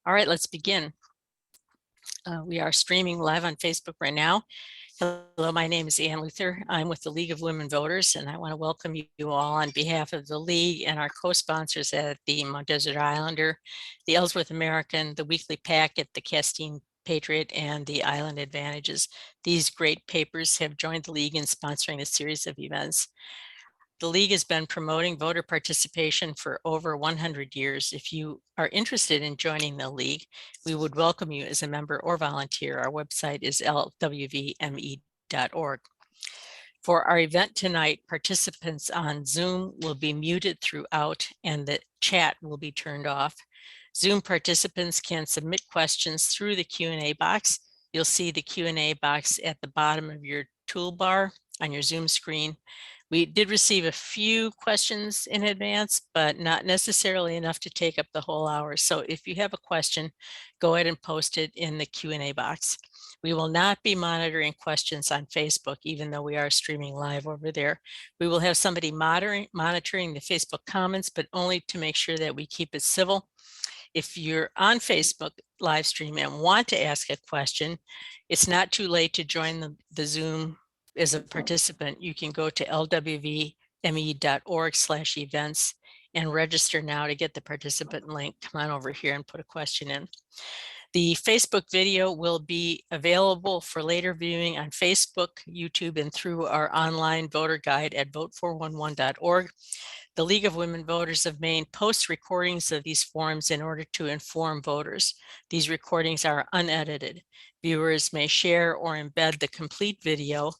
All right, let's begin. We are streaming live on Facebook right now. Hello, my name is Ann Luther. I'm with the League of Women Voters, and I want to welcome you all on behalf of the League and our co-sponsors at the Mount Desert Islander, the Ellsworth American, the Weekly Packet, the Castine Patriot, and the Island Advantages. These great papers have joined the League in sponsoring a series of events. The League has been promoting voter participation for over 100 years. If you are interested in joining the League, we would welcome you as a member or volunteer. Our website is lwvme.org. For our event tonight, participants on Zoom will be muted throughout and the chat will be turned off. Zoom participants can submit questions through the Q&A box. You'll see the Q&A box at the bottom of your toolbar on your Zoom screen. We did receive a few questions in advance, but not necessarily enough to take up the whole hour. So if you have a question, go ahead and post it in the Q&A box. We will not be monitoring questions on Facebook, even though we are streaming live over there. We will have somebody monitoring the Facebook comments, but only to make sure that we keep it civil. If you're on Facebook live stream and want to ask a question, it's not too late to join the Zoom as a participant. You can go to lwvme.org/events and register now to get the participant link. Come on over here and put a question in. The Facebook video will be available for later viewing on Facebook, YouTube, and through our online voter guide at vote411.org. The League of Women Voters of Maine posts recordings of these forums in order to inform voters. These recordings are unedited. Viewers may share or embed the complete video.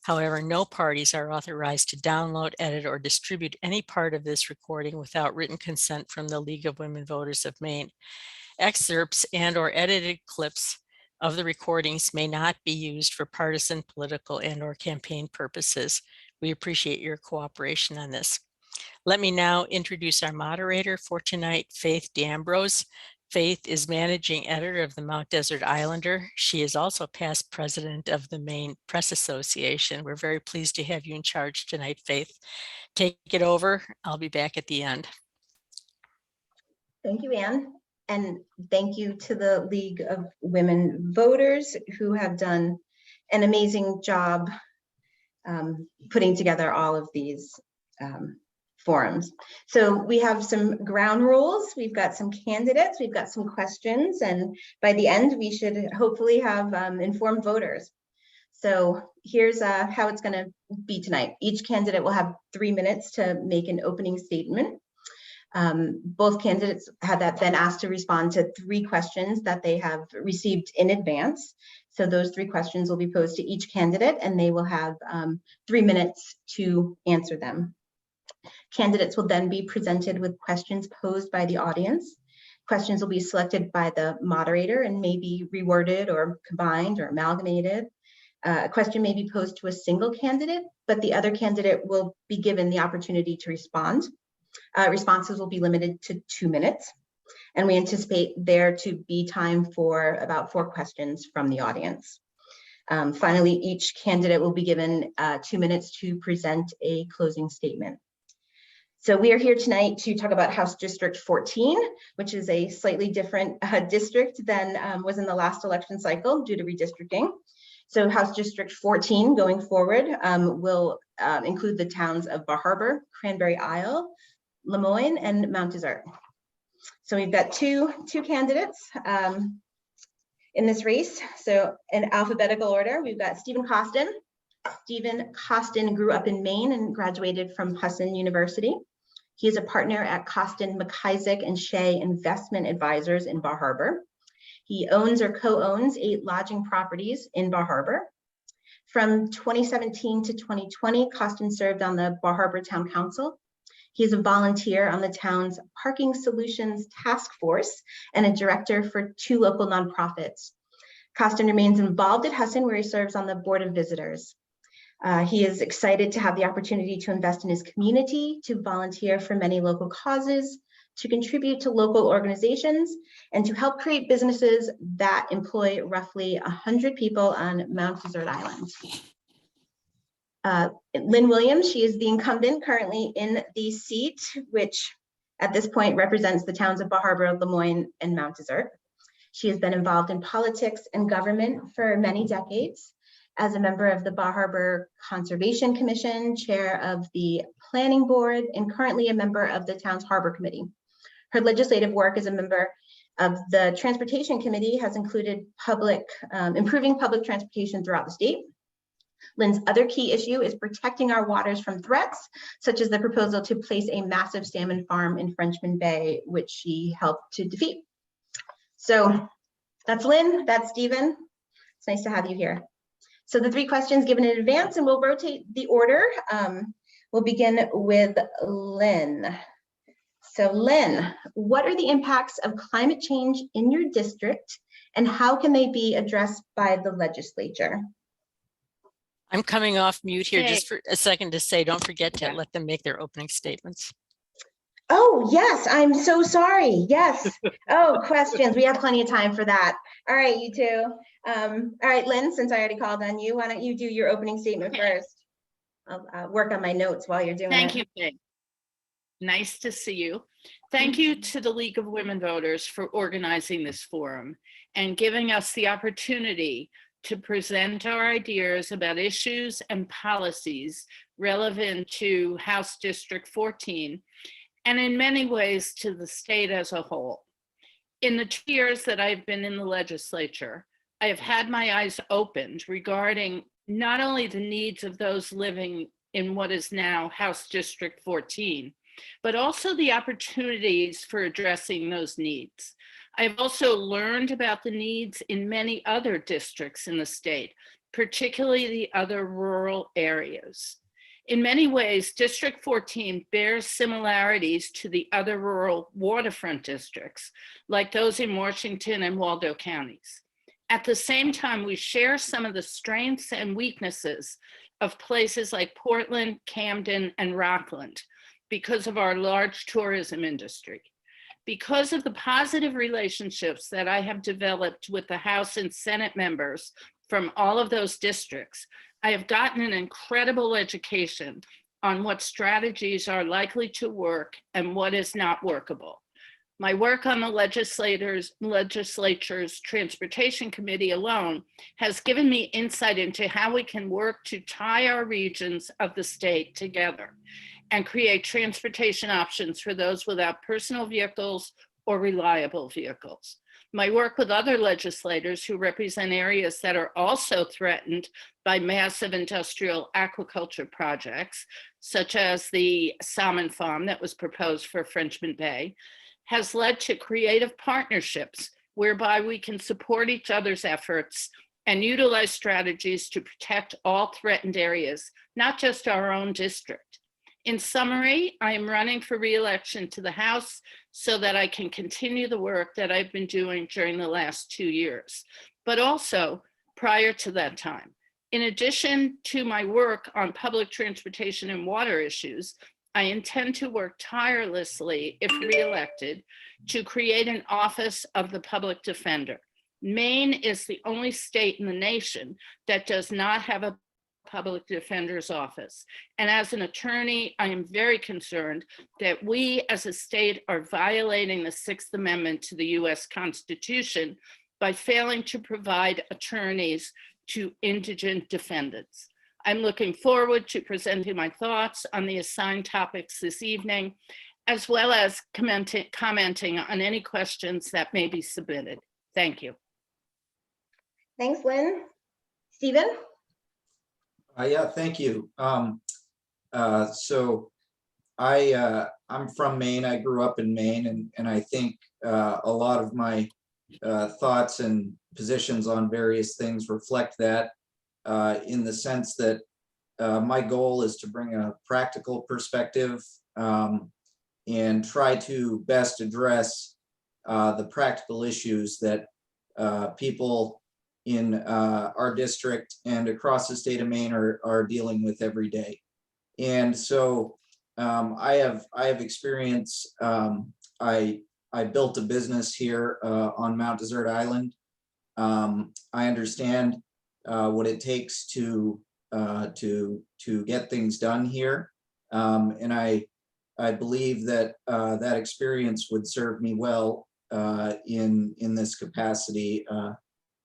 However, no parties are authorized to download, edit, or distribute any part of this recording without written consent from the League of Women Voters of Maine. Excerpts and/or edited clips of the recordings may not be used for partisan, political, and/or campaign purposes. We appreciate your cooperation on this. Let me now introduce our moderator for tonight, Faith D'Ambrose. Faith is managing editor of the Mount Desert Islander. She is also past president of the Maine Press Association. We're very pleased to have you in charge tonight, Faith. Take it over. I'll be back at the end. Thank you, Ann. And thank you to the League of Women Voters who have done an amazing job putting together all of these forums. So we have some ground rules. We've got some candidates, we've got some questions, and by the end we should hopefully have informed voters. So here's how it's going to be tonight. Each candidate will have 3 minutes to make an opening statement. Both candidates have been asked to respond to 3 questions that they have received in advance. So those 3 questions will be posed to each candidate and they will have 3 minutes to answer them. Candidates will then be presented with questions posed by the audience. Questions will be selected by the moderator and may be reworded or combined or amalgamated. A question may be posed to a single candidate, but the other candidate will be given the opportunity to respond. Responses will be limited to 2 minutes, and we anticipate there to be time for about 4 questions from the audience. Finally, each candidate will be given 2 minutes to present a closing statement. So we are here tonight to talk about House District 14, which is a slightly different district than was in the last election cycle due to redistricting. So House District 14 going forward will include the towns of Bar Harbor, Cranberry Isle, Lamoine, and Mount Desert. So we've got two candidates in this race. So in alphabetical order, we've got Steve Coston. Stephen Coston grew up in Maine and graduated from Husson University. He is a partner at Coston, McIsaac, and Shea Investment Advisors in Bar Harbor. He owns or co-owns 8 lodging properties in Bar Harbor. From 2017 to 2020, Coston served on the Bar Harbor Town Council. He is a volunteer on the town's Parking Solutions Task Force and a director for 2 local nonprofits. Coston remains involved at Husson, where he serves on the Board of Visitors. He is excited to have the opportunity to invest in his community, to volunteer for many local causes, to contribute to local organizations, and to help create businesses that employ roughly 100 people on Mount Desert Island. Lynne Williams, she is the incumbent currently in the seat, which at this point represents the towns of Bar Harbor, Lamoine, and Mount Desert. She has been involved in politics and government for many decades as a member of the Bar Harbor Conservation Commission, chair of the Planning Board, and currently a member of the town's Harbor Committee. Her legislative work as a member of the Transportation Committee has included improving public transportation throughout the state. Lynne's other key issue is protecting our waters from threats, such as the proposal to place a massive salmon farm in Frenchman Bay, which she helped to defeat. So that's Lynne, that's Stephen. It's nice to have you here. So the 3 questions given in advance, and we'll rotate the order. We'll begin with Lynne. So Lynne, what are the impacts of climate change in your district, and how can they be addressed by the legislature? I'm coming off mute here Okay. just for a second to say, don't forget to Yeah. let them make their opening statements. Oh, yes, I'm so sorry. Yes. Oh, questions. We have plenty of time for that. All right, you two. All right, Lynne, since I already called on you, why don't you do your opening statement Okay. first? I'll work on my notes while you're doing Thank it. you, Peg. Nice to see you. Thank you to the League of Women Voters for organizing this forum and giving us the opportunity to present our ideas about issues and policies relevant to House District 14, and in many ways to the state as a whole. In the 2 years that I've been in the legislature, I have had my eyes opened regarding not only the needs of those living in what is now House District 14, but also the opportunities for addressing those needs. I've also learned about the needs in many other districts in the state, particularly the other rural areas. In many ways, District 14 bears similarities to the other rural waterfront districts, like those in Washington and Waldo counties. At the same time, we share some of the strengths and weaknesses of places like Portland, Camden, and Rockland because of our large tourism industry. Because of the positive relationships that I have developed with the House and Senate members from all of those districts, I have gotten an incredible education on what strategies are likely to work and what is not workable. My work on the legislature's Transportation Committee alone has given me insight into how we can work to tie our regions of the state together and create transportation options for those without personal vehicles or reliable vehicles. My work with other legislators who represent areas that are also threatened by massive industrial aquaculture projects, such as the salmon farm that was proposed for Frenchman Bay, has led to creative partnerships whereby we can support each other's efforts and utilize strategies to protect all threatened areas, not just our own district. In summary, I am running for re-election to the House so that I can continue the work that I've been doing during the last 2 years, but also prior to that time. In addition to my work on public transportation and water issues, I intend to work tirelessly, if re-elected, to create an office of the public defender. Maine is the only state in the nation that does not have a public defender's office. And as an attorney, I am very concerned that we as a state are violating the 6th Amendment to the US Constitution by failing to provide attorneys to indigent defendants. I'm looking forward to presenting my thoughts on the assigned topics this evening, as well as commenting on any questions that may be submitted. Thank you. Thanks, Lynne. Stephen? Yeah, thank you. So I'm from Maine. I grew up in Maine, and I think a lot of my thoughts and positions on various things reflect that, in the sense that my goal is to bring a practical perspective and try to best address the practical issues that people in our district and across the state of Maine are dealing with every day. And so I have experience. I built a business here on Mount Desert Island. I understand what it takes to get things done here, and I believe that that experience would serve me well in this capacity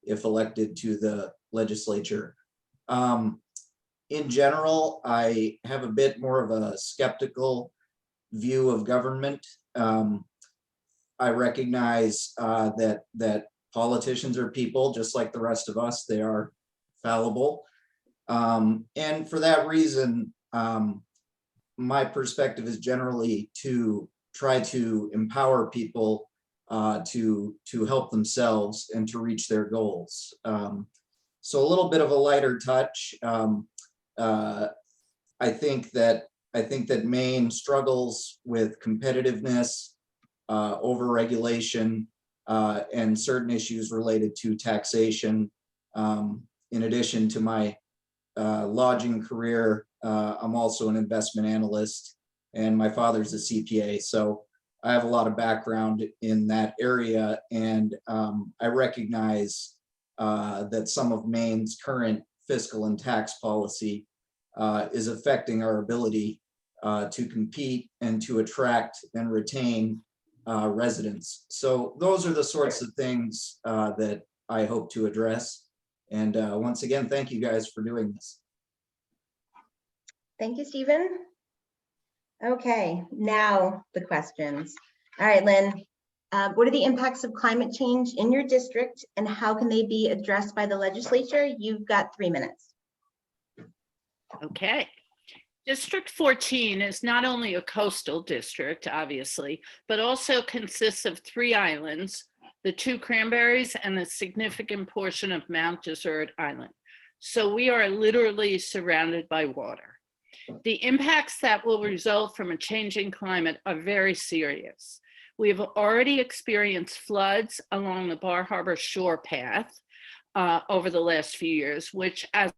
if elected to the legislature. In general, I have a bit more of a skeptical view of government. I recognize that politicians are people just like the rest of us. They are fallible. And for that reason, my perspective is generally to try to empower people to help themselves and to reach their goals. So a little bit of a lighter touch. I think that Maine struggles with competitiveness, overregulation, and certain issues related to taxation. In addition to my lodging career, I'm also an investment analyst, and my father's a CPA. So I have a lot of background in that area, and I recognize that some of Maine's current fiscal and tax policy is affecting our ability to compete and to attract and retain residents. So those are the sorts of things that I hope to address. And once again, thank you guys for doing this. Thank you, Stephen. Okay, now the questions. All right, Lynn, what are the impacts of climate change in your district and how can they be addressed by the legislature? You've got 3 minutes. Okay. District 14 is not only a coastal district, obviously, but also consists of 3 islands, the 2 Cranberries and a significant portion of Mount Desert Island. So we are literally surrounded by water. The impacts that will result from a changing climate are very serious. We have already experienced floods along the Bar Harbor shore path over the last few years, which, as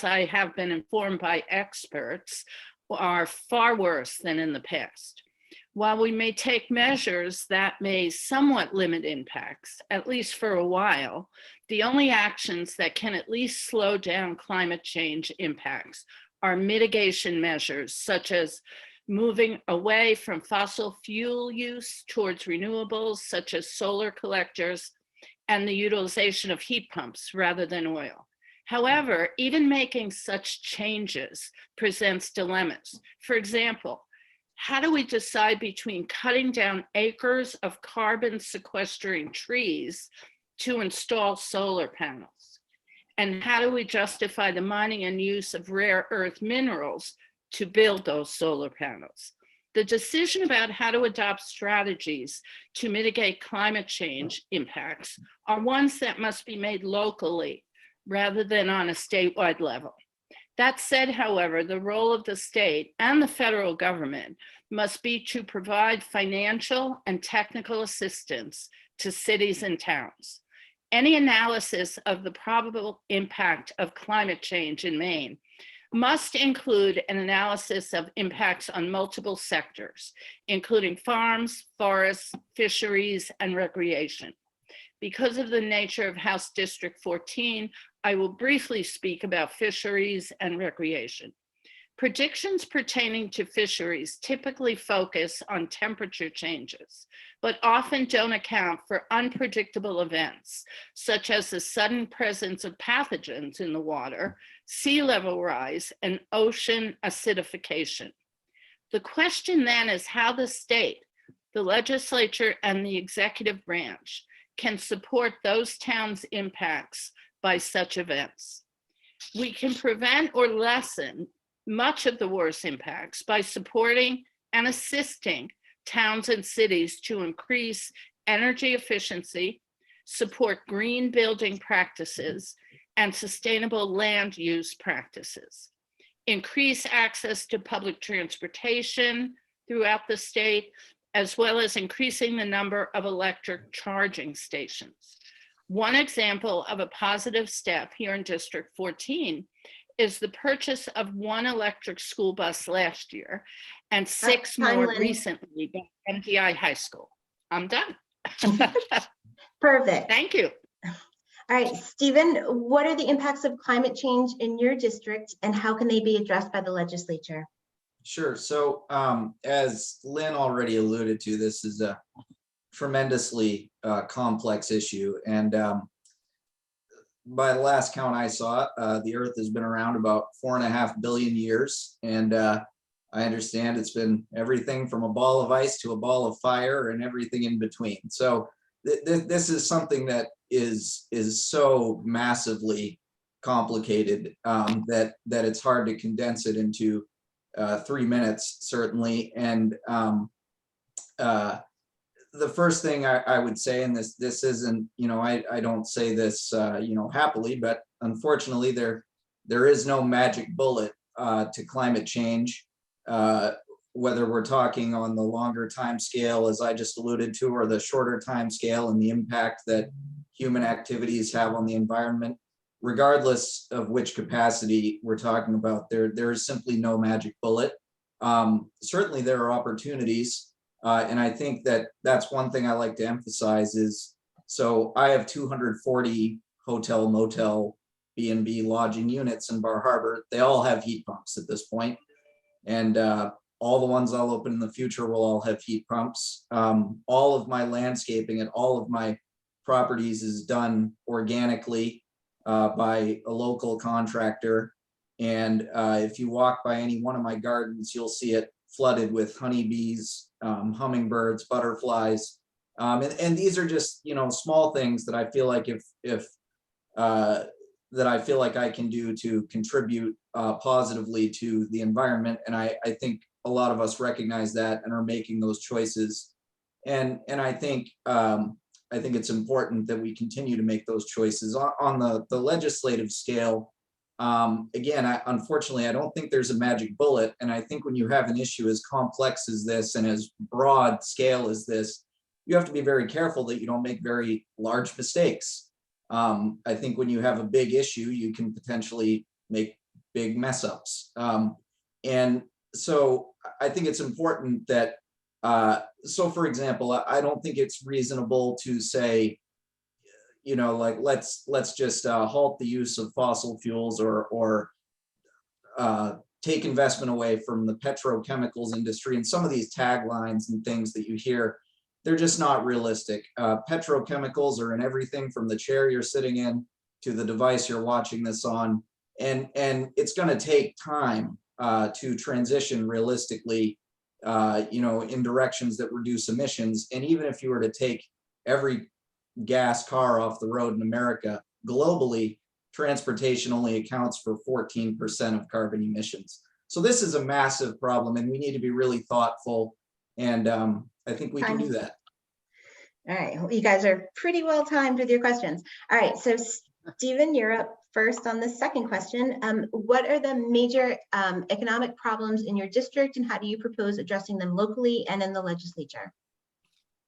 I have been informed by experts, are far worse than in the past. While we may take measures that may somewhat limit impacts, at least for a while, the only actions that can at least slow down climate change impacts are mitigation measures, such as moving away from fossil fuel use towards renewables, such as solar collectors, and the utilization of heat pumps rather than oil. However, even making such changes presents dilemmas. For example, how do we decide between cutting down acres of carbon sequestering trees to install solar panels? And how do we justify the mining and use of rare earth minerals to build those solar panels? The decision about how to adopt strategies to mitigate climate change impacts are ones that must be made locally rather than on a statewide level. That said, however, the role of the state and the federal government must be to provide financial and technical assistance to cities and towns. Any analysis of the probable impact of climate change in Maine must include an analysis of impacts on multiple sectors, including farms, forests, fisheries, and recreation. Because of the nature of House District 14, I will briefly speak about fisheries and recreation. Predictions pertaining to fisheries typically focus on temperature changes, but often don't account for unpredictable events, such as the sudden presence of pathogens in the water, sea level rise, and ocean acidification. The question then is how the state, the legislature, and the executive branch can support those towns' impacts by such events. We can prevent or lessen much of the worst impacts by supporting and assisting towns and cities to increase energy efficiency, support green building practices, and sustainable land use practices, increase access to public transportation throughout the state, as well as increasing the number of electric charging stations. One example of a positive step here in District 14 is the purchase of 1 electric school bus last year and 6 more recently by MDI High School. I'm done. Perfect. Thank you. All right, Stephen, what are the impacts of climate change in your district and how can they be addressed by the legislature? Sure. So as Lynn already alluded to, this is a tremendously complex issue. And by the last count I saw, the Earth has been around about 4.5 billion years. And I understand it's been everything from a ball of ice to a ball of fire and everything in between. So this is something that is so massively complicated that it's hard to condense it into 3 minutes, certainly. And the first thing I would say, and this isn't, I don't say this, happily, but unfortunately there is no magic bullet to climate change, whether we're talking on the longer time scale, as I just alluded to, or the shorter time scale and the impact that human activities have on the environment. Regardless of which capacity we're talking about, there is simply no magic bullet. Certainly there are opportunities. And I think that's one thing I like to emphasize is, so I have 240 hotel, motel, B&B lodging units in Bar Harbor. They all have heat pumps at this point. And all the ones I'll open in the future will all have heat pumps. All of my landscaping at all of my properties is done organically by a local contractor. And if you walk by any one of my gardens, you'll see it flooded with honeybees, hummingbirds, butterflies. And these are just, small things that I feel like that I feel like I can do to contribute positively to the environment. And I think a lot of us recognize that and are making those choices. And I think it's important that we continue to make those choices on the legislative scale. Again, unfortunately, I don't think there's a magic bullet. And I think when you have an issue as complex as this and as broad scale as this, you have to be very careful that you don't make very large mistakes. I think when you have a big issue, you can potentially make big mess ups. And so I think it's important that, so for example, I don't think it's reasonable to say, like, let's just halt the use of fossil fuels or take investment away from the petrochemicals industry. And some of these taglines and things that you hear, they're just not realistic. Petrochemicals are in everything from the chair you're sitting in to the device you're watching this on. And it's going to take time to transition realistically, in directions that reduce emissions. And even if you were to take every gas car off the road in America, globally, transportation only accounts for 14% of carbon emissions. So this is a massive problem, and we need to be really thoughtful. And I think we can do that. All right, well, you guys are pretty well timed with your questions. All right, so Stephen, you're up first on the second question. What are the major economic problems in your district, and how do you propose addressing them locally and in the legislature?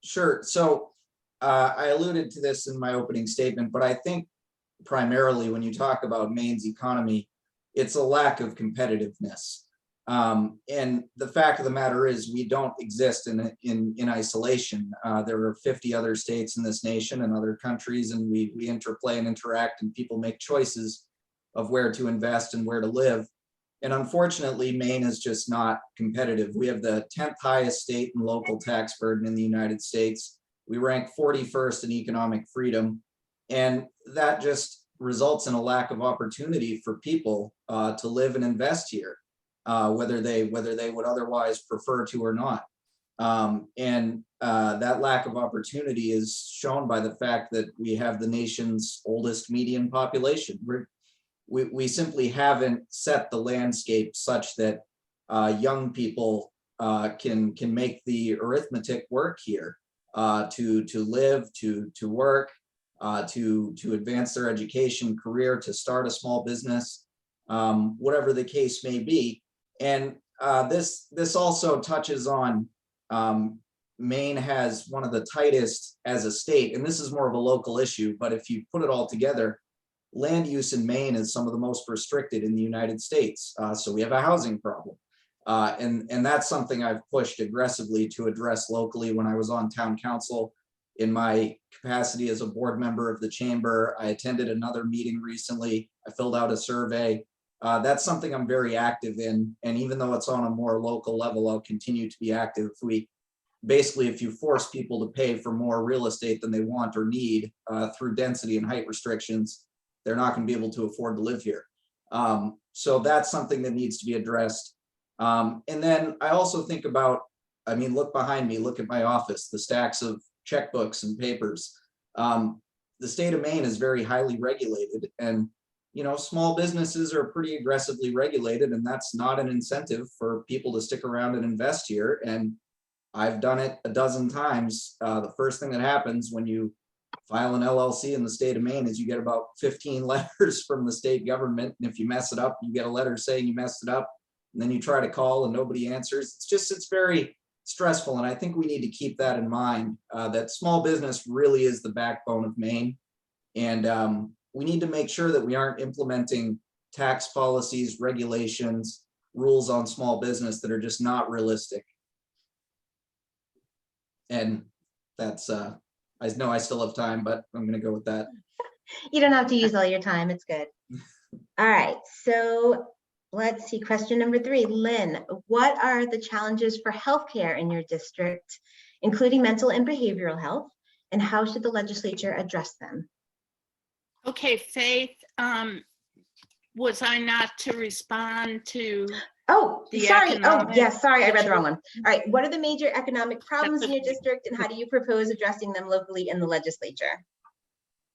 Sure. So I alluded to this in my opening statement, but I think primarily when you talk about Maine's economy, it's a lack of competitiveness. And the fact of the matter is we don't exist in isolation. There are 50 other states in this nation and other countries, and we interplay and interact, and people make choices of where to invest and where to live. And unfortunately, Maine is just not competitive. We have the 10th highest state and local tax burden in the United States. We rank 41st in economic freedom, and that just results in a lack of opportunity for people to live and invest here, whether they would otherwise prefer to or not. And that lack of opportunity is shown by the fact that we have the nation's oldest median population. We simply haven't set the landscape such that young people can make the arithmetic work here. To live, to work, to advance their education, career, to start a small business, whatever the case may be. And this also touches on Maine has one of the tightest as a state, and this is more of a local issue, but if you put it all together, land use in Maine is some of the most restricted in the United States. So we have a housing problem. And that's something I've pushed aggressively to address locally. When I was on town council in my capacity as a board member of the chamber, I attended another meeting recently. I filled out a survey. That's something I'm very active in. And even though it's on a more local level, I'll continue to be active. basically, if you force people to pay for more real estate than they want or need through density and height restrictions, they're not going to be able to afford to live here. So that's something that needs to be addressed. And then I also think about, I mean, look behind me, look at my office, the stacks of checkbooks and papers. The state of Maine is very highly regulated, and you know, small businesses are pretty aggressively regulated, and that's not an incentive for people to stick around and invest here. And I've done it a dozen times. The first thing that happens when you file an LLC in the state of Maine is you get about 15 letters from the state government. And if you mess it up, you get a letter saying you messed it up. And then you try to call and nobody answers. It's very stressful. And I think we need to keep that in mind, that small business really is the backbone of Maine. And we need to make sure that we aren't implementing tax policies, regulations, rules on small business that are just not realistic. And that's, I know I still have time, but I'm going to go with that. You don't have to use all your time. It's good. All right. So let's see. Question number 3. Lynn, what are the challenges for healthcare in your district, including mental and behavioral health, and how should the legislature address them? Okay, Faith, was I not to respond to? Oh, The sorry. Oh, economic yes. Sorry, I read the wrong one. All right. What are the major economic problems in your okay. district, and how do you propose addressing them locally in the legislature?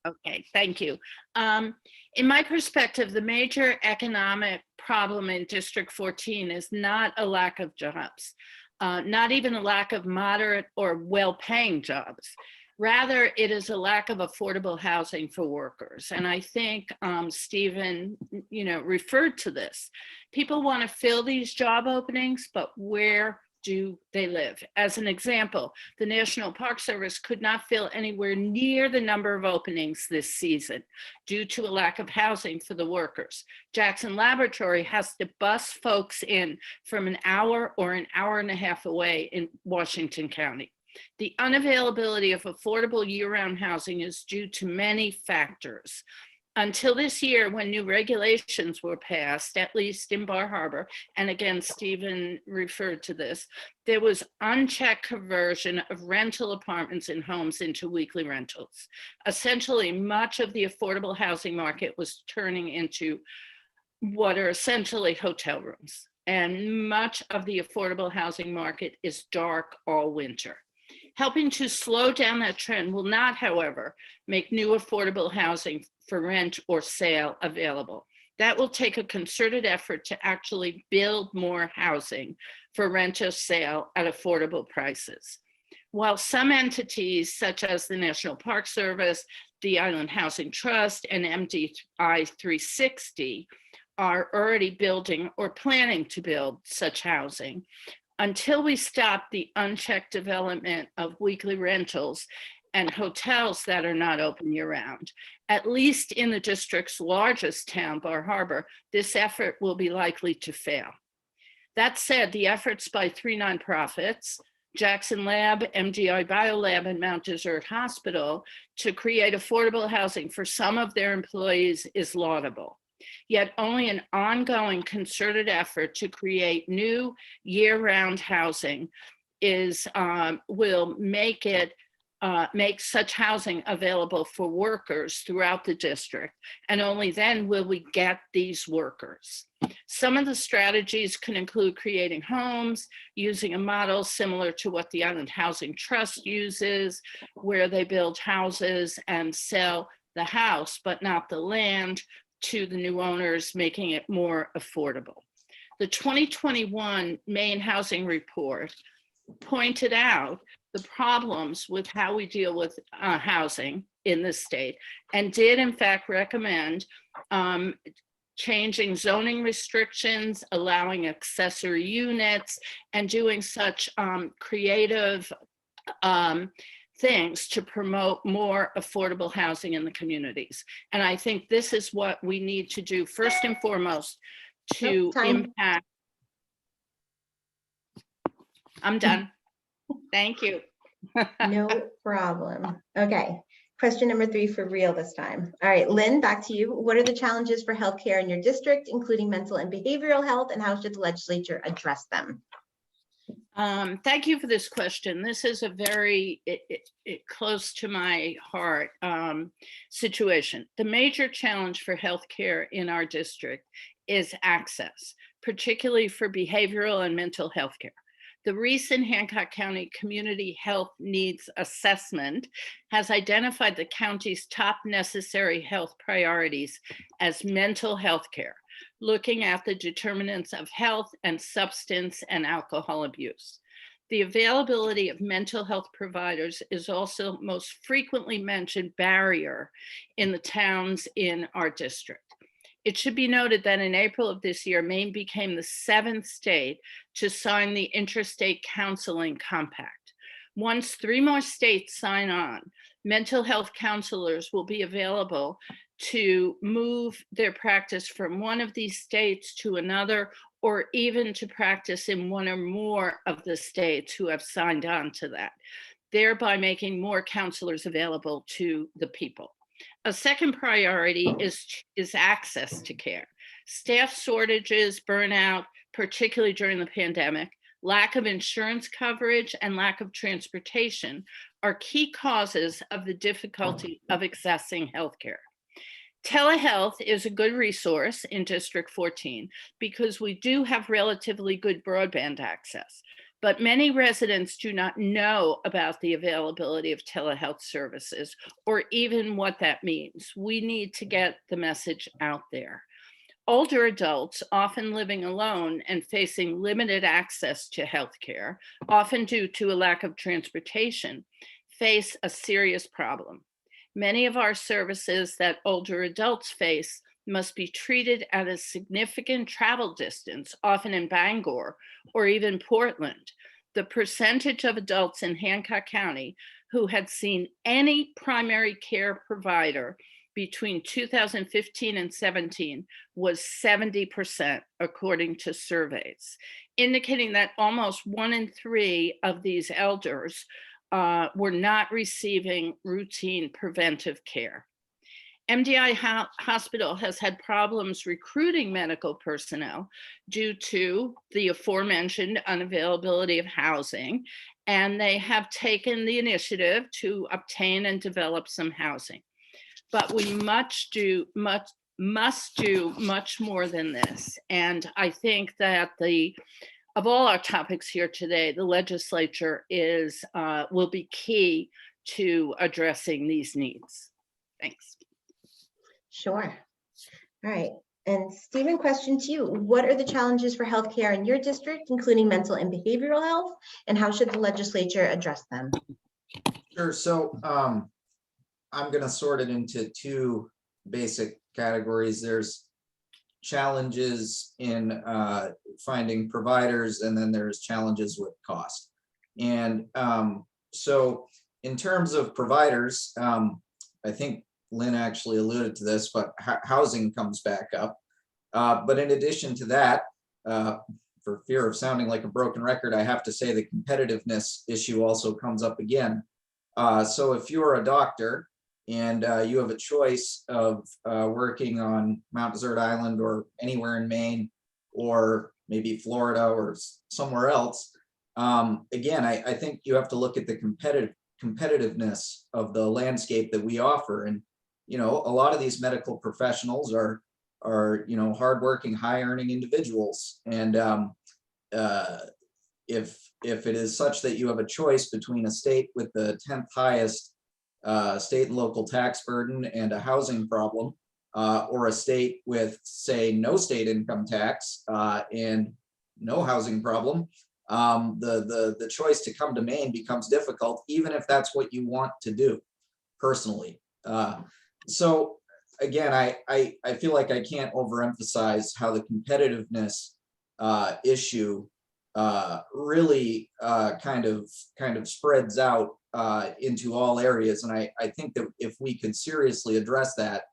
Okay, thank you. In my perspective, the major economic problem in District 14 is not a lack of jobs, not even a lack of moderate or well-paying jobs. Rather, it is a lack of affordable housing for workers. And I think Stephen, referred to this. People want to fill these job openings, but where do they live? As an example, the National Park Service could not fill anywhere near the number of openings this season due to a lack of housing for the workers. Jackson Laboratory has to bus folks in from an hour or an hour and a half away in Washington County. The unavailability of affordable year-round housing is due to many factors. Until this year, when new regulations were passed, at least in Bar Harbor, and again, Stephen referred to this, there was unchecked conversion of rental apartments and homes into weekly rentals. Essentially, much of the affordable housing market was turning into what are essentially hotel rooms. And much of the affordable housing market is dark all winter. Helping to slow down that trend will not, however, make new affordable housing for rent or sale available. That will take a concerted effort to actually build more housing for rent or sale at affordable prices. While some entities, such as the National Park Service, the Island Housing Trust, and MDI 360, are already building or planning to build such housing, until we stop the unchecked development of weekly rentals and hotels that are not open year-round, at least in the district's largest town, Bar Harbor, this effort will be likely to fail. That said, the efforts by 3 nonprofits, Jackson Lab, MDI Biolab, and Mount Desert Hospital, to create affordable housing for some of their employees is laudable. Yet only an ongoing concerted effort to create new year-round housing will make such housing available for workers throughout the district, and only then will we get these workers. Some of the strategies can include creating homes, using a model similar to what the Island Housing Trust uses, where they build houses and sell the house, but not the land, to the new owners, making it more affordable. The 2021 Maine Housing Report pointed out the problems with how we deal with housing in the state, and did in fact recommend changing zoning restrictions, allowing accessory units, and doing such creative things to promote more affordable housing in the communities. And I think this is what we need to do first and foremost to impact. I'm done. Thank you. No problem. Okay. Question number 3 for real this time. All right, Lynn, back to you. What are the challenges for healthcare in your district, including mental and behavioral health, and how should the legislature address them? Thank you for this question. This is a very close to my heart situation. The major challenge for healthcare in our district is access, particularly for behavioral and mental health care. The recent Hancock County Community Health Needs Assessment has identified the county's top necessary health priorities as mental health care, looking at the determinants of health and substance and alcohol abuse. The availability of mental health providers is also most frequently mentioned barrier in the towns in our district. It should be noted that in April of this year, Maine became the 7th state to sign the Interstate Counseling Compact. Once 3 more states sign on, mental health counselors will be available to move their practice from one of these states to another, or even to practice in one or more of the states who have signed on to that, thereby making more counselors available to the people. A second priority is access to care. Staff shortages, burnout, particularly during the pandemic, lack of insurance coverage, and lack of transportation are key causes of the difficulty of accessing healthcare. Telehealth is a good resource in District 14 because we do have relatively good broadband access, but many residents do not know about the availability of telehealth services or even what that means. We need to get the message out there. Older adults, often living alone and facing limited access to healthcare, often due to a lack of transportation, face a serious problem. Many of our services that older adults face must be treated at a significant travel distance, often in Bangor or even Portland. The percentage of adults in Hancock County who had seen any primary care provider between 2015 and 17 was 70%, according to surveys, indicating that almost 1 in 3 of these elders were not receiving routine preventive care. MDI Hospital has had problems recruiting medical personnel due to the aforementioned unavailability of housing, and they have taken the initiative to obtain and develop some housing. But we must do much more than this. And I think that of all our topics here today, the legislature will be key to addressing these needs. Thanks. Sure. All right. And Stephen, question to you. What are the challenges for healthcare in your district, including mental and behavioral health, and how should the legislature address them? Sure. So I'm going to sort it into 2 basic categories. There's challenges in finding providers, and then there's challenges with cost. And so in terms of providers, I think Lynn actually alluded to this, but housing comes back up. But in addition to that, for fear of sounding like a broken record, I have to say the competitiveness issue also comes up again. So if you're a doctor and you have a choice of working on Mount Desert Island or anywhere in Maine, or maybe Florida or somewhere else, again, I think you have to look at the competitiveness of the landscape that we offer. And a lot of these medical professionals are hardworking, high-earning individuals. And if it is such that you have a choice between a state with the 10th highest state and local tax burden and a housing problem, or a state with, say, no state income tax and no housing problem, the choice to come to Maine becomes difficult, even if that's what you want to do personally. So again, I feel like I can't overemphasize how the competitiveness issue really kind of spreads out into all areas. And I think that if we could seriously address that,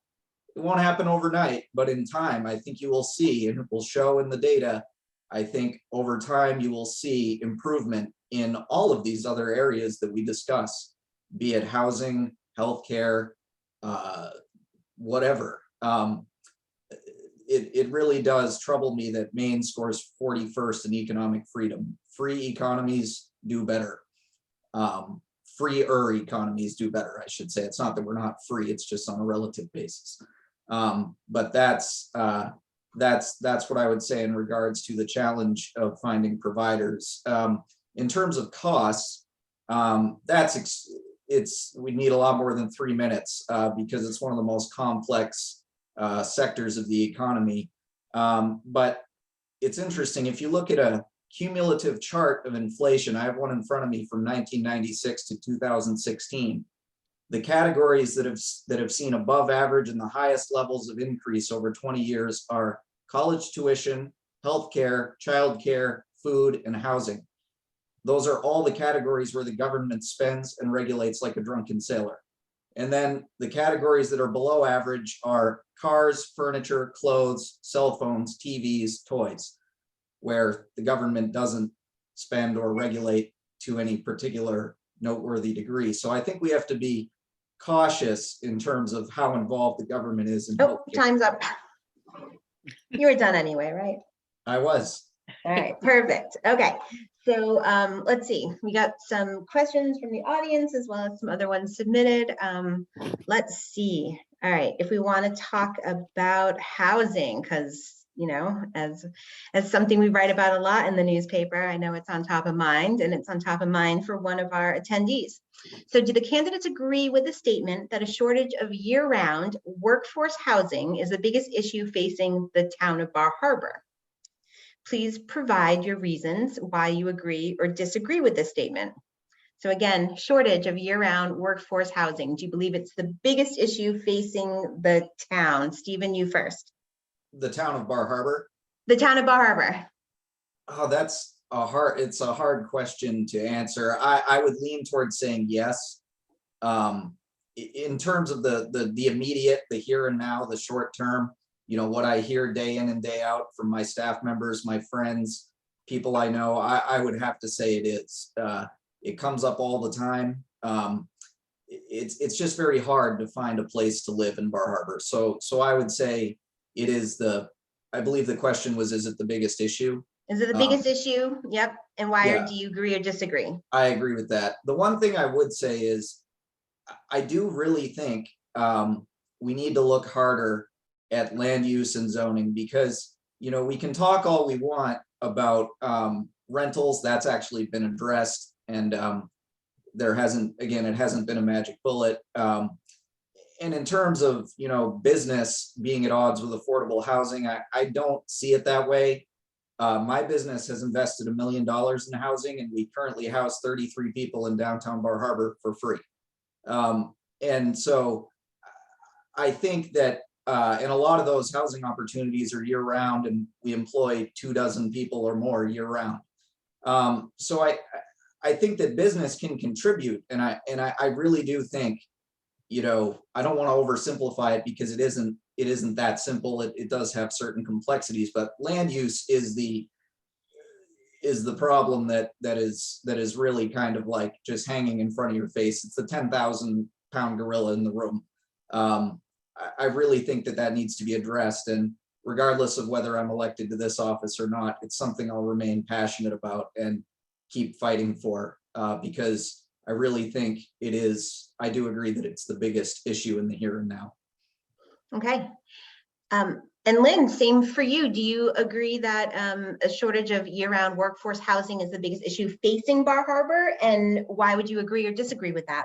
it won't happen overnight, but in time, I think you will see, and it will show in the data, I think over time you will see improvement in all of these other areas that we discuss, be it housing, healthcare, whatever. It really does trouble me that Maine scores 41st in economic freedom free economies do better. Freer economies do better, I should say. It's not that we're not free, it's just on a relative basis. But that's what I would say in regards to the challenge of finding providers. In terms of costs, we need a lot more than 3 minutes because it's one of the most complex sectors of the economy. But it's interesting, if you look at a cumulative chart of inflation, I have one in front of me from 1996 to 2016. The categories that have seen above average and the highest levels of increase over 20 years are college tuition, healthcare, childcare, food, and housing. Those are all the categories where the government spends and regulates like a drunken sailor. And then the categories that are below average are cars, furniture, clothes, cell phones, TVs, toys, where the government doesn't spend or regulate to any particular noteworthy degree. So I think we have to be cautious in terms of how involved the government is in Oh, healthcare. time's up. You were done anyway, right? I was. All right, perfect. Okay, so let's see. We got some questions from the audience as well as some other ones submitted. Let's see. All right, if we want to talk about housing, because you know, as something we write about a lot in the newspaper, I know it's on top of mind, and it's on top of mind for one of our attendees. So do the candidates agree with the statement that a shortage of year-round workforce housing is the biggest issue facing the town of Bar Harbor? Please provide your reasons why you agree or disagree with this statement. So again, shortage of year-round workforce housing. Do you believe it's the biggest issue facing the town? Stephen, you first. The town of Bar Harbor? The town of Bar Harbor. Oh, it's a hard question to answer. I would lean towards saying yes. In terms of the immediate, the here and now, the short term, you know, what I hear day in and day out from my staff members, my friends, people I know, I would have to say it is. It comes up all the time. It's just very hard to find a place to live in Bar Harbor. So I would say it is I believe the question was, is it the biggest issue? Is it the biggest issue? Yep. And why, yeah. or do you agree or disagree? I agree with that. The one thing I would say is, I do really think we need to look harder at land use and zoning, because, you know, we can talk all we want about rentals. That's actually been addressed, and it hasn't been a magic bullet. And in terms of, you know, business being at odds with affordable housing, I don't see it that way. My business has invested $1 million in housing, and we currently house 33 people in downtown Bar Harbor for free. And so I think that, and a lot of those housing opportunities are year round, and we employ 24 people or more year round. So I think that business can contribute, and I really do think, you know, I don't want to oversimplify it, because it isn't that simple. It does have certain complexities, but land use is the problem that is really kind of like just hanging in front of your face. It's the 10,000-pound gorilla in the room. I really think that needs to be addressed, and regardless of whether I'm elected to this office or not, it's something I'll remain passionate about and keep fighting for, because I really think it is. I do agree that it's the biggest issue in the here and now. Okay. And Lynn, same for you. Do you agree that a shortage of year-round workforce housing is the biggest issue facing Bar Harbor? And why would you agree or disagree with that?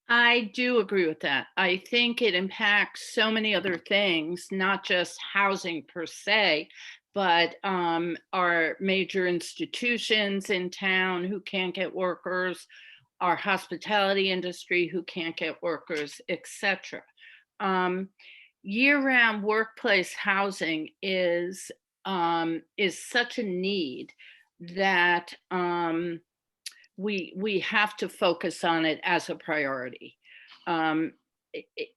I do agree with that. I think it impacts so many other things, not just housing per se, but our major institutions in town who can't get workers, our hospitality industry who can't get workers, etc. Year-round workplace housing is such a need that we have to focus on it as a priority.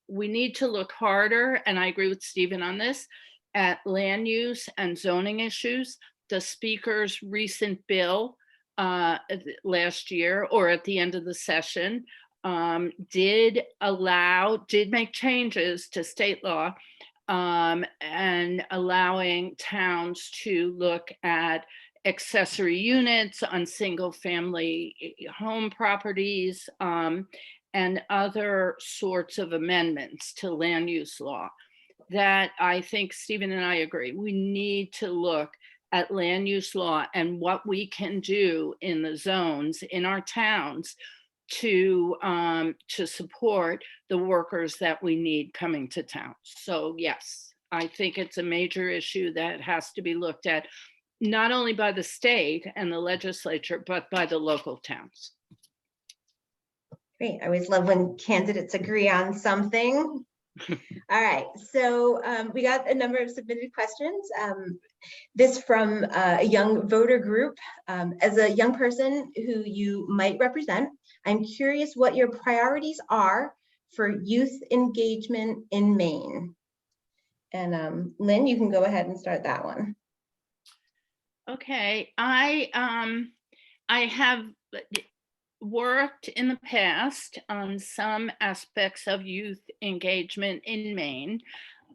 We need to look harder, and I agree with Stephen on this, at land use and zoning issues. The speaker's recent bill last year, or at the end of the session, did make changes to state law and allowing towns to look at accessory units on single family home properties, and other sorts of amendments to land use law that I think Stephen and I agree. We need to look at land use law and what we can do in the zones in our towns to support the workers that we need coming to town. So yes, I think it's a major issue that has to be looked at, not only by the state and the legislature, but by the local towns. Great. I always love when candidates agree on something. All right, so we got a number of submitted questions. This from a young voter group. As a young person who you might represent, I'm curious what your priorities are for youth engagement in Maine. And Lynn, you can go ahead and start that one. Okay, I have worked in the past on some aspects of youth engagement in Maine.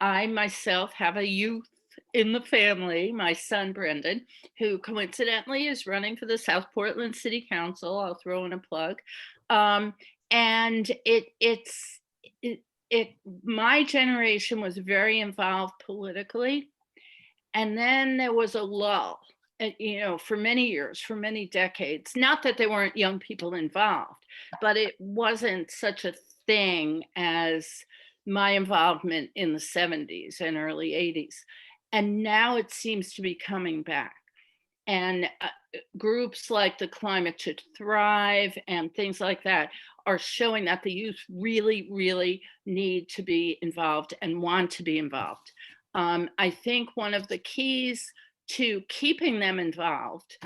I myself have a youth in the family, my son Brendan, who coincidentally is running for the South Portland City Council. I'll throw in a plug. And my generation was very involved politically. And then there was a lull, for many years, for many decades. Not that there weren't young people involved, but it wasn't such a thing as my involvement in the 70s and early 80s. And now it seems to be coming back. And groups like the Climate to Thrive and things like that are showing that the youth really, really need to be involved and want to be involved. I think one of the keys to keeping them involved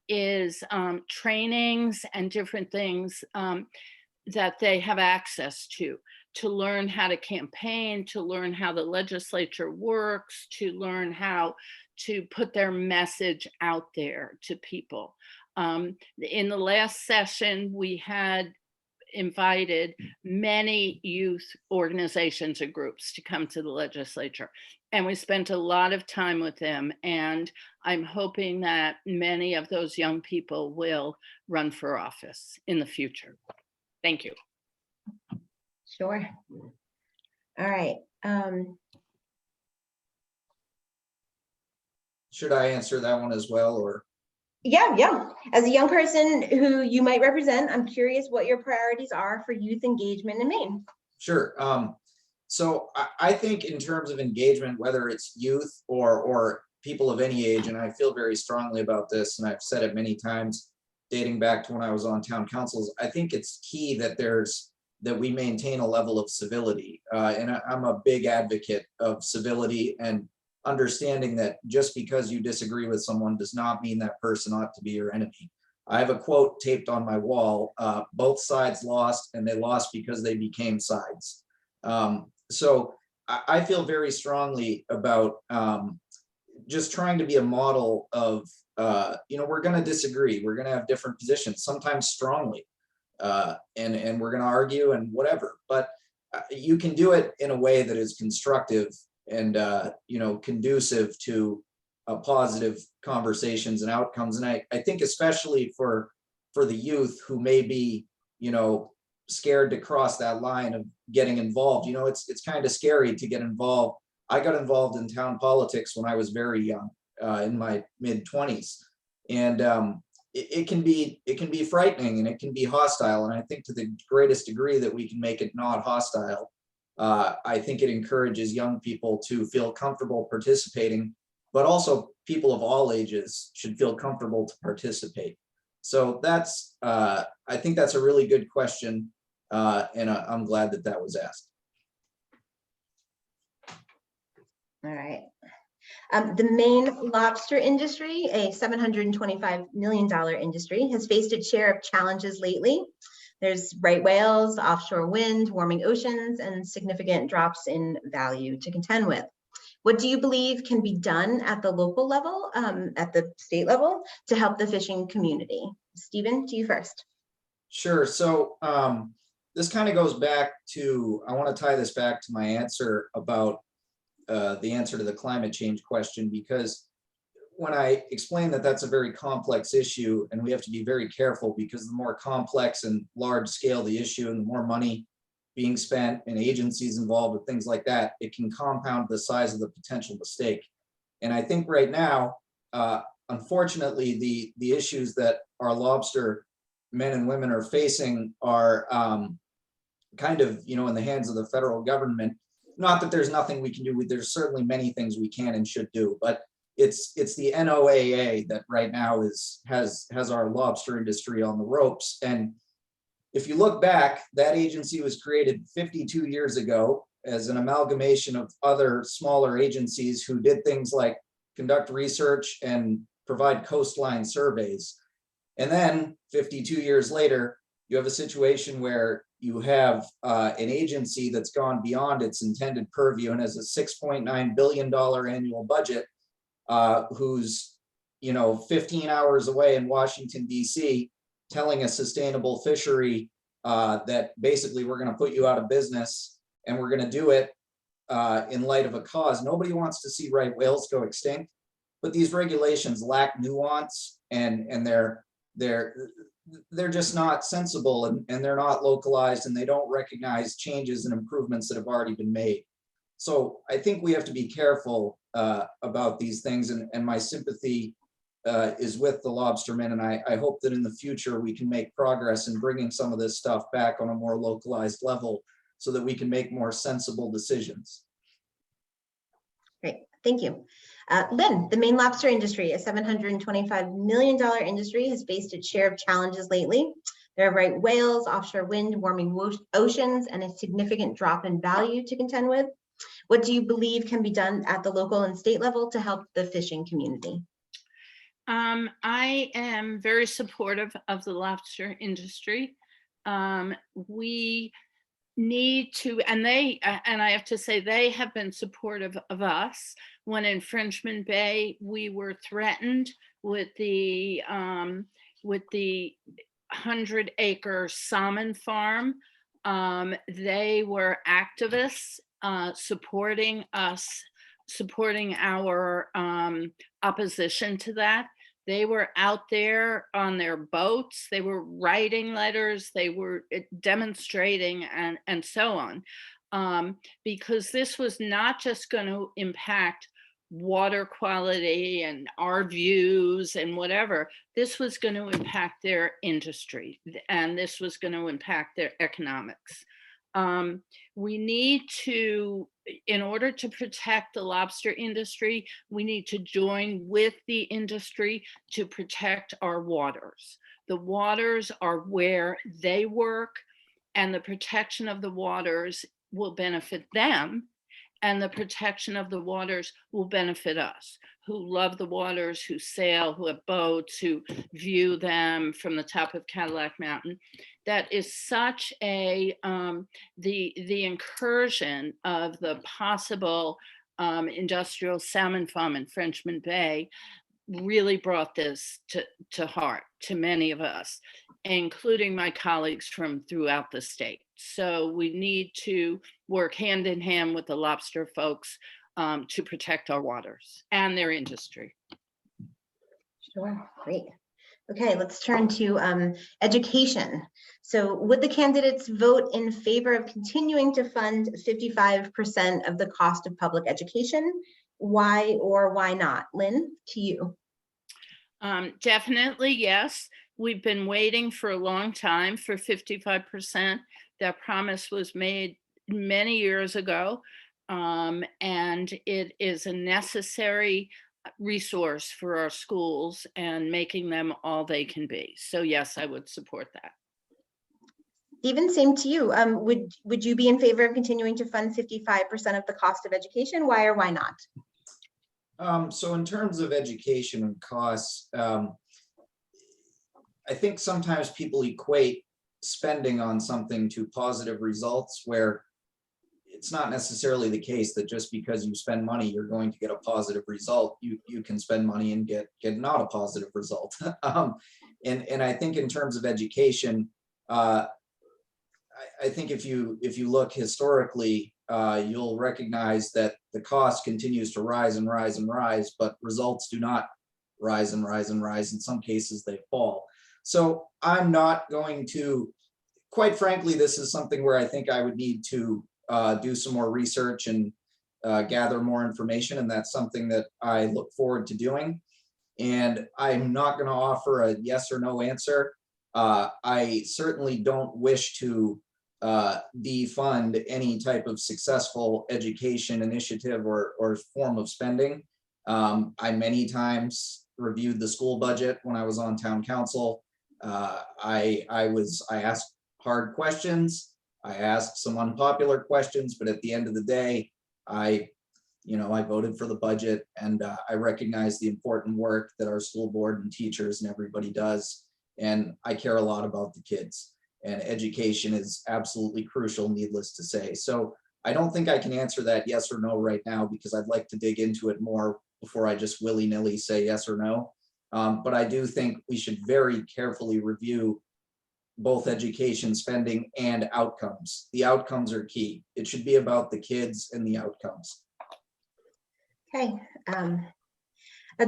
is trainings and different things that they have access to learn how to campaign, to learn how the legislature works, to learn how to put their message out there to people. In the last session, we had invited many youth organizations and groups to come to the legislature. And we spent a lot of time with them. And I'm hoping that many of those young people will run for office in the future. Thank you. Sure. All right. Should I answer that one as well, or? Yeah. As a young person who you might represent, I'm curious what your priorities are for youth engagement in Maine. Sure. So I think in terms of engagement, whether it's youth or people of any age, and I feel very strongly about this, and I've said it many times, dating back to when I was on town councils, I think it's key that we maintain a level of civility. And I'm a big advocate of civility and understanding that just because you disagree with someone does not mean that person ought to be your enemy. I have a quote taped on my wall, both sides lost, and they lost because they became sides. So I feel very strongly about just trying to be a model of, we're going to disagree. We're going to have different positions, sometimes strongly, and we're going to argue and whatever. But you can do it in a way that is constructive and conducive to positive conversations and outcomes. And I think especially for the youth who may be, scared to cross that line of getting involved. It's kind of scary to get involved. I got involved in town politics when I was very young, in my mid-20s, and it can be frightening and it can be hostile. And I think to the greatest degree that we can make it not hostile, I think it encourages young people to feel comfortable participating, but also people of all ages should feel comfortable to participate. So I think that's a really good question. And I'm glad that was asked. All right. The Maine lobster industry, a $725 million industry, has faced its share of challenges lately. There's right whales, offshore wind, warming oceans, and significant drops in value to contend with. What do you believe can be done at the local level, at the state level, to help the fishing community? Stephen, to you first. Sure. So this kind of goes back to, I want to tie this back to my answer about the answer to the climate change question, because when I explain that that's a very complex issue and we have to be very careful, because the more complex and large scale the issue and the more money being spent and agencies involved with things like that, it can compound the size of the potential mistake. And I think right now, unfortunately, the issues that our lobster men and women are facing are kind of, in the hands of the federal government. Not that there's nothing we can do. There's certainly many things we can and should do, but it's the NOAA that right now has our lobster industry on the ropes. And if you look back, that agency was created 52 years ago as an amalgamation of other smaller agencies who did things like conduct research and provide coastline surveys. And then 52 years later, you have a situation where you have an agency that's gone beyond its intended purview and has a $6.9 billion annual budget, who's 15 hours away in Washington, D.C., telling a sustainable fishery that basically we're going to put you out of business, and we're going to do it in light of a cause. Nobody wants to see right whales go extinct, but these regulations lack nuance, and they're just not sensible, and they're not localized, and they don't recognize changes and improvements that have already been made. So I think we have to be careful about these things, and my sympathy is with the lobstermen, and I hope that in the future we can make progress in bringing some of this stuff back on a more localized level so that we can make more sensible decisions. Great, thank you. Lynn, the Maine lobster industry, a $725 million industry, has faced its share of challenges lately. There are right whales, offshore wind, warming oceans, and a significant drop in value to contend with. What do you believe can be done at the local and state level to help the fishing community? I am very supportive of the lobster industry. We need to, and I have to say, they have been supportive of us. When in Frenchman Bay, we were threatened with the 100-acre salmon farm. They were activists supporting us, supporting our opposition to that. They were out there on their boats, they were writing letters, they were demonstrating, and so on, because this was not just going to impact water quality and our views and whatever. This was going to impact their industry, and this was going to impact their economics. We need to, in order to protect the lobster industry, we need to join with the industry to protect our waters. The waters are where they work, and the protection of the waters will benefit them, and the protection of the waters will benefit us, who love the waters, who sail, who have boats, who view them from the top of Cadillac Mountain. That is such a, the incursion of the possible industrial salmon farm in Frenchman Bay really brought this to heart to many of us, including my colleagues from throughout the state. So we need to work hand in hand with the lobster folks to protect our waters and their industry. Sure, great. Okay, let's turn to education. So would the candidates vote in favor of continuing to fund 55% of the cost of public education? Why or why not? Lynn, to you. Definitely, yes. We've been waiting for a long time for 55%. That promise was made many years ago, and it is a necessary resource for our schools and making them all they can be. So yes, I would support that. Stephen, same to you. Would you be in favor of continuing to fund 55% of the cost of education? Why or why not? So in terms of education and costs, I think sometimes people equate spending on something to positive results, where it's not necessarily the case that just because you spend money, you're going to get a positive result. You can spend money and get not a positive result. And I think in terms of education, I think if you look historically, you'll recognize that the cost continues to rise and rise and rise, but results do not rise and rise and rise. In some cases, they fall. So I'm not going to, quite frankly, this is something where I think I would need to do some more research and gather more information. And that's something that I look forward to doing. And I'm not going to offer a yes or no answer. I certainly don't wish to defund any type of successful education initiative or form of spending. I many times reviewed the school budget when I was on town council. I asked hard questions. I asked some unpopular questions, but at the end of the day, I voted for the budget, and I recognize the important work that our school board and teachers and everybody does. And I care a lot about the kids, and education is absolutely crucial, needless to say. So I don't think I can answer that yes or no right now, because I'd like to dig into it more before I just willy-nilly say yes or no. But I do think we should very carefully review both education spending and outcomes. The outcomes are key. It should be about the kids and the outcomes. Okay. A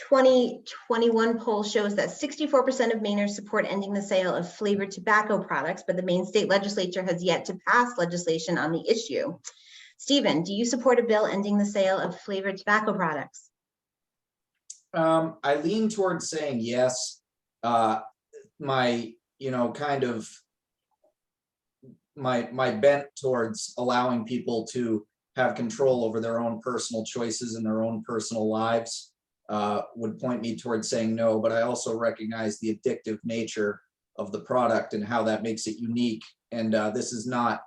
2021 poll shows that 64% of Mainers support ending the sale of flavored tobacco products, but the Maine state legislature has yet to pass legislation on the issue. Stephen, do you support a bill ending the sale of flavored tobacco products? I lean towards saying yes. My bent towards allowing people to have control over their own personal choices and their own personal lives would point me towards saying no, but I also recognize the addictive nature of the product and how that makes it unique. And this is not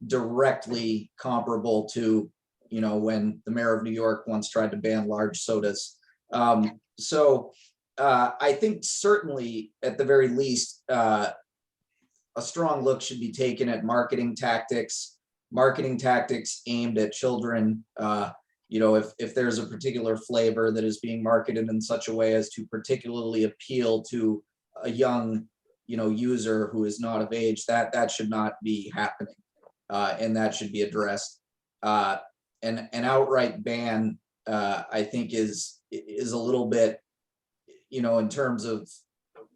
directly comparable to, when the mayor of New York once tried to ban large sodas. So I think certainly at the very least, a strong look should be taken at marketing tactics aimed at children. If there's a particular flavor that is being marketed in such a way as to particularly appeal to a young, user who is not of age, that should not be happening, and that should be addressed. An outright ban, I think, is a little bit, in terms of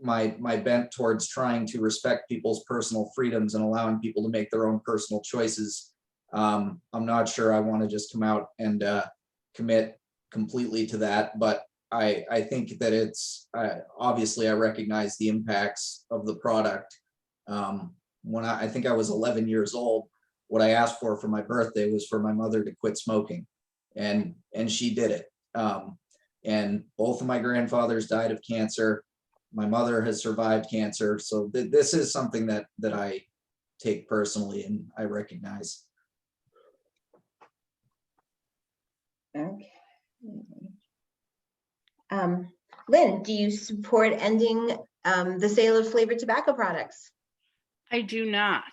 my bent towards trying to respect people's personal freedoms and allowing people to make their own personal choices. I'm not sure I want to just come out and commit completely to that, but I think that it's obviously I recognize the impacts of the product. When I think I was 11 years old, what I asked for my birthday was for my mother to quit smoking, and she did it. And both of my grandfathers died of cancer. My mother has survived cancer. So this is something that I take personally and I recognize. Okay. Lynn, do you support ending the sale of flavored tobacco products? I do not.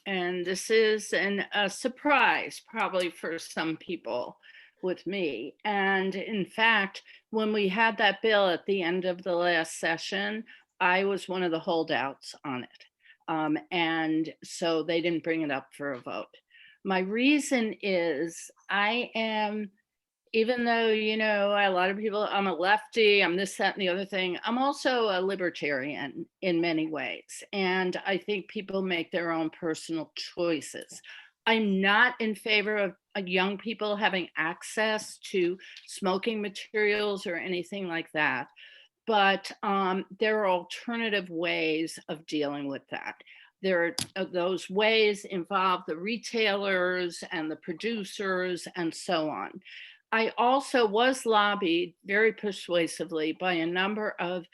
And this is a surprise probably for some people with me. And in fact, when we had that bill at the end of the last session, I was one of the holdouts on it. And so they didn't bring it up for a vote. My reason is I am, even though, a lot of people, I'm a lefty, I'm this, that, and the other thing, I'm also a libertarian in many ways. And I think people make their own personal choices. I'm not in favor of young people having access to smoking materials or anything like that. But there are alternative ways of dealing with that. Those ways involve the retailers and the producers and so on. I also was lobbied very persuasively by a number of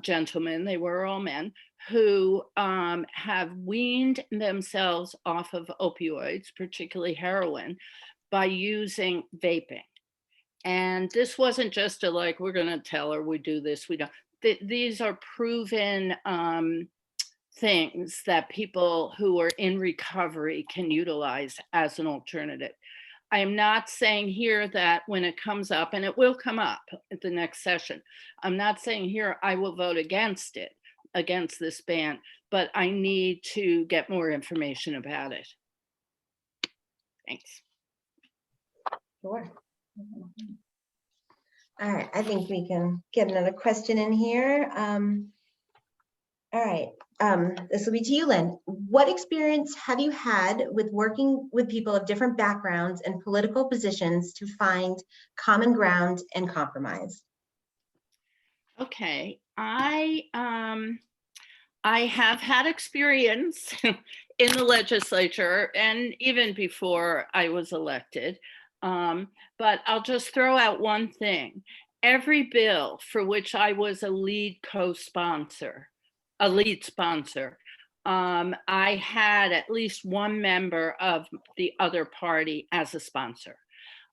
gentlemen, they were all men, who have weaned themselves off of opioids, particularly heroin, by using vaping. And this wasn't just we're going to tell her we do this, we don't. These are proven things that people who are in recovery can utilize as an alternative. I am not saying here that when it comes up, and it will come up at the next session, I'm not saying here I will vote against it, against this ban, but I need to get more information about it. Thanks. Sure. All right, I think we can get another question in here. All right, this will be to you, Lynn. What experience have you had with working with people of different backgrounds and political positions to find common ground and compromise? Okay, I have had experience in the legislature and even before I was elected. But I'll just throw out one thing. Every bill for which I was a lead sponsor, I had at least one member of the other party as a sponsor.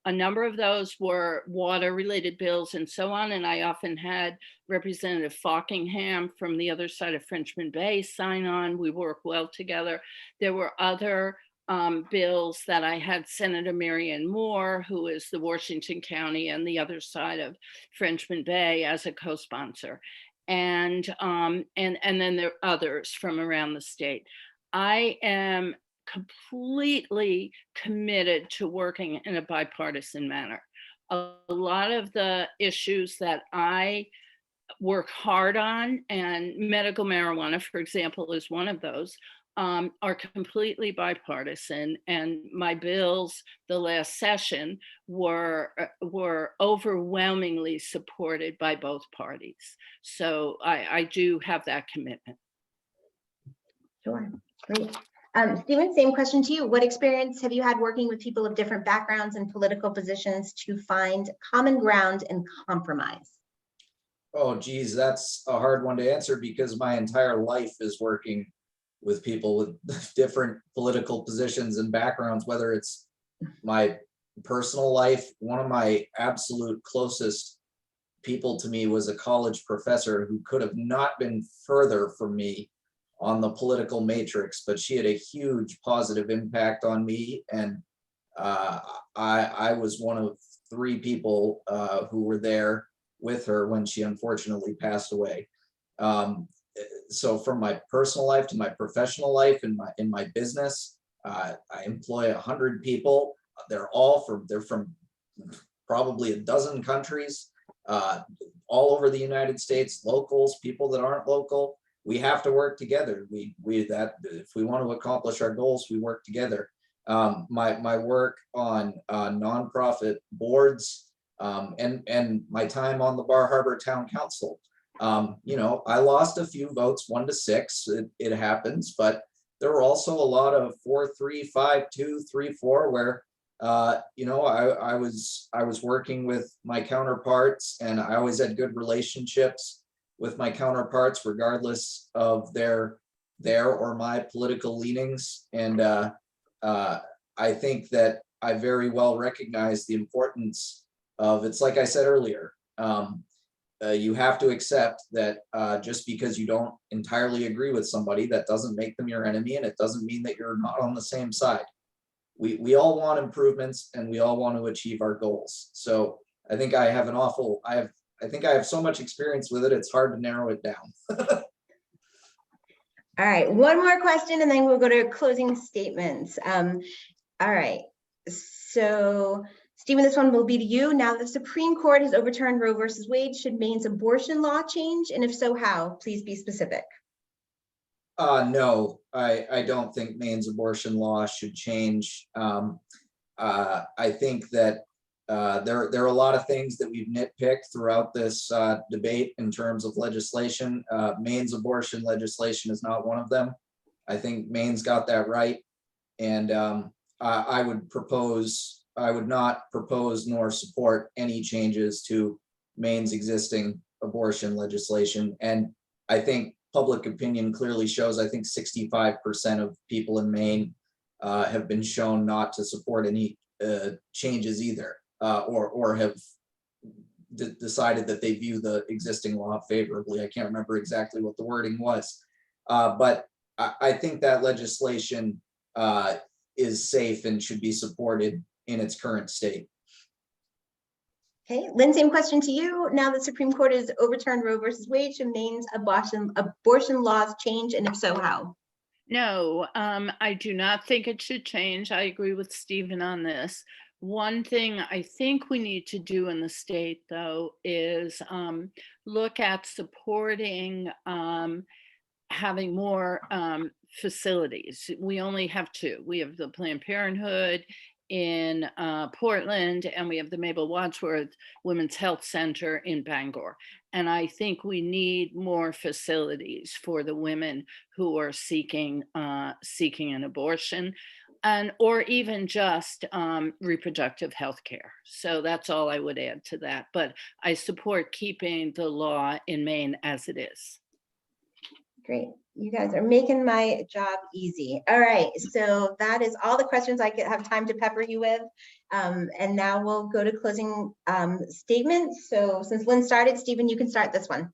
A number of those were water related bills and so on. And I often had Representative Falkingham from the other side of Frenchman Bay sign on. We work well together. There were other bills that I had Senator Marianne Moore, who is the Washington County and the other side of Frenchman Bay, as a co-sponsor. And then there are others from around the state. I am completely committed to working in a bipartisan manner. A lot of the issues that I work hard on, and medical marijuana, for example, is one of those, are completely bipartisan. And my bills the last session were overwhelmingly supported by both parties. So I do have that commitment. Sure, great. Stephen, same question to you. What experience have you had working with people of different backgrounds and political positions to find common ground and compromise? Oh, geez, that's a hard one to answer because my entire life is working with people with different political positions and backgrounds, whether it's my personal life. One of my absolute closest people to me was a college professor who could have not been further from me on the political matrix, but she had a huge positive impact on me. And I was one of 3 people who were there with her when she unfortunately passed away. So from my personal life to my professional life, in my business, I employ 100 people. They're from probably a dozen countries, all over the United States, locals, people that aren't local. We have to work together. If we want to accomplish our goals, we work together. My work on nonprofit boards, and my time on the Bar Harbor Town Council. I lost a few votes, 1-6. It happens, but there were also a lot of 4-3, 5-2, 3-4, where I was working with my counterparts, and I always had good relationships with my counterparts, regardless of their or my political leanings. And I think that I very well recognize the importance of, it's like I said earlier, you have to accept that just because you don't entirely agree with somebody, that doesn't make them your enemy, and it doesn't mean that you're not on the same side. We all want improvements, and we all want to achieve our goals. So I think I have I think I have so much experience with it, it's hard to narrow it down. All right, one more question and then we'll go to closing statements. All right, so Stephen, this one will be to you. Now the Supreme Court has overturned Roe versus Wade. Should Maine's abortion law change? And if so, how? Please be specific. No, I don't think Maine's abortion law should change. I think that there are a lot of things that we've nitpicked throughout this debate in terms of legislation. Maine's abortion legislation is not one of them. I think Maine's got that right. And I would not propose nor support any changes to Maine's existing abortion legislation. And I think public opinion clearly shows, I think 65% of people in Maine have been shown not to support any changes either, or have decided that they view the existing law favorably. I can't remember exactly what the wording was, but I think that legislation is safe and should be supported in its current state. Okay, Lynn, same question to you. Now the Supreme Court has overturned Roe versus Wade. Should Maine's abortion laws change, and if so, how? No, I do not think it should change. I agree with Stephen on this. One thing I think we need to do in the state, though, is look at supporting having more facilities. We only have 2. We have the Planned Parenthood in Portland, and we have the Mabel Wadsworth Women's Health Center in Bangor. And I think we need more facilities for the women who are seeking an abortion, and or even just reproductive health care. So that's all I would add to that. But I support keeping the law in Maine as it is. Great. You guys are making my job easy. All right. So that is all the questions I could have time to pepper you with. And now we'll go to closing statements. So since Lynn started, Stephen, you can start this one.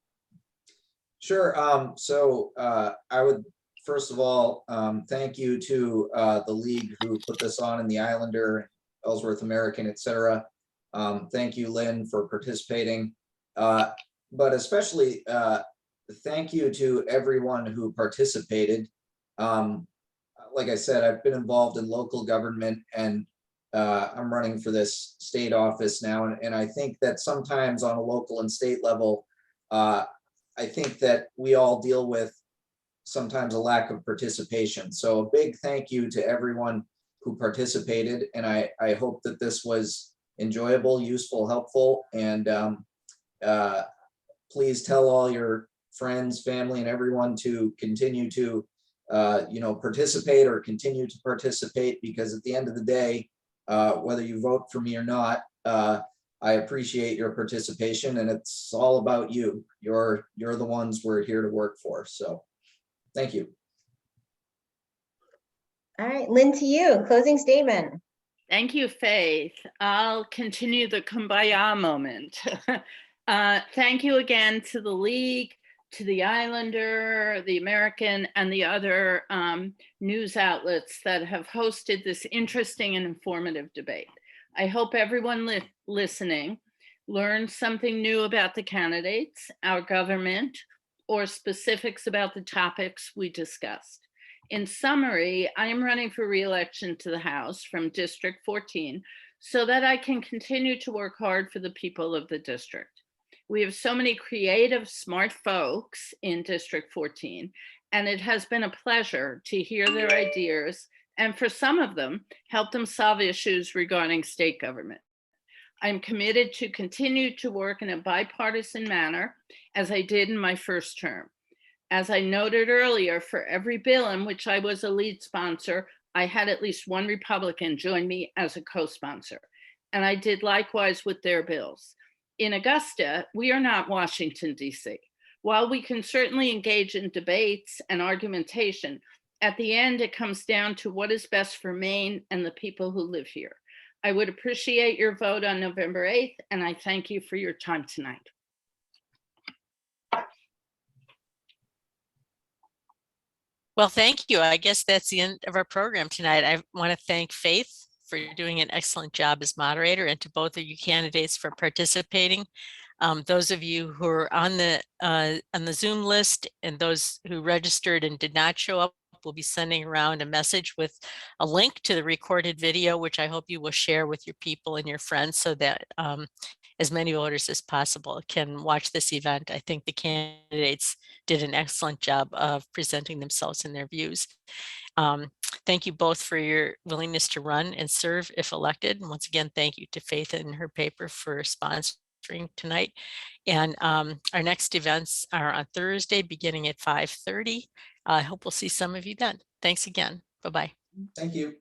Sure. I would, first of all, thank you to the league who put this on in the Islander, Ellsworth American, etc. Thank you, Lynn, for participating. But especially thank you to everyone who participated. Like I said, I've been involved in local government, and I'm running for this state office now. And I think that sometimes on a local and state level, I think that we all deal with sometimes a lack of participation. So a big thank you to everyone who participated. And I hope that this was enjoyable, useful, helpful. And please tell all your friends, family, and everyone to continue to participate or continue to participate, because at the end of the day, whether you vote for me or not, I appreciate your participation, and it's all about you. You're the ones we're here to work for. So thank you. All right, Lynn, to you, closing statement. Thank you, Faith. I'll continue the kumbaya moment. Thank you again to the League, to the Islander, the American, and the other news outlets that have hosted this interesting and informative debate. I hope everyone listening learned something new about the candidates, our government, or specifics about the topics we discussed. In summary, I am running for re-election to the House from District 14 so that I can continue to work hard for the people of the district. We have so many creative, smart folks in District 14, and it has been a pleasure to hear their ideas, and for some of them, help them solve issues regarding state government. I'm committed to continue to work in a bipartisan manner, as I did in my first term. As I noted earlier, for every bill in which I was a lead sponsor, I had at least one Republican join me as a co-sponsor, and I did likewise with their bills. In Augusta, we are not Washington, D.C. While we can certainly engage in debates and argumentation, at the end, it comes down to what is best for Maine and the people who live here. I would appreciate your vote on November 8th, and I thank you for your time tonight. Well, thank you. I guess that's the end of our program tonight. I want to thank Faith for doing an excellent job as moderator, and to both of you candidates for participating. Those of you who are on the Zoom list and those who registered and did not show up, we'll be sending around a message with a link to the recorded video, which I hope you will share with your people and your friends so that as many voters as possible can watch this event. I think the candidates did an excellent job of presenting themselves and their views. Thank you both for your willingness to run and serve if elected. And once again, thank you to Faith and her paper for sponsoring tonight. And our next events are on Thursday beginning at 5:30. I hope we'll see some of you then. Thanks again. Bye-bye. Thank you.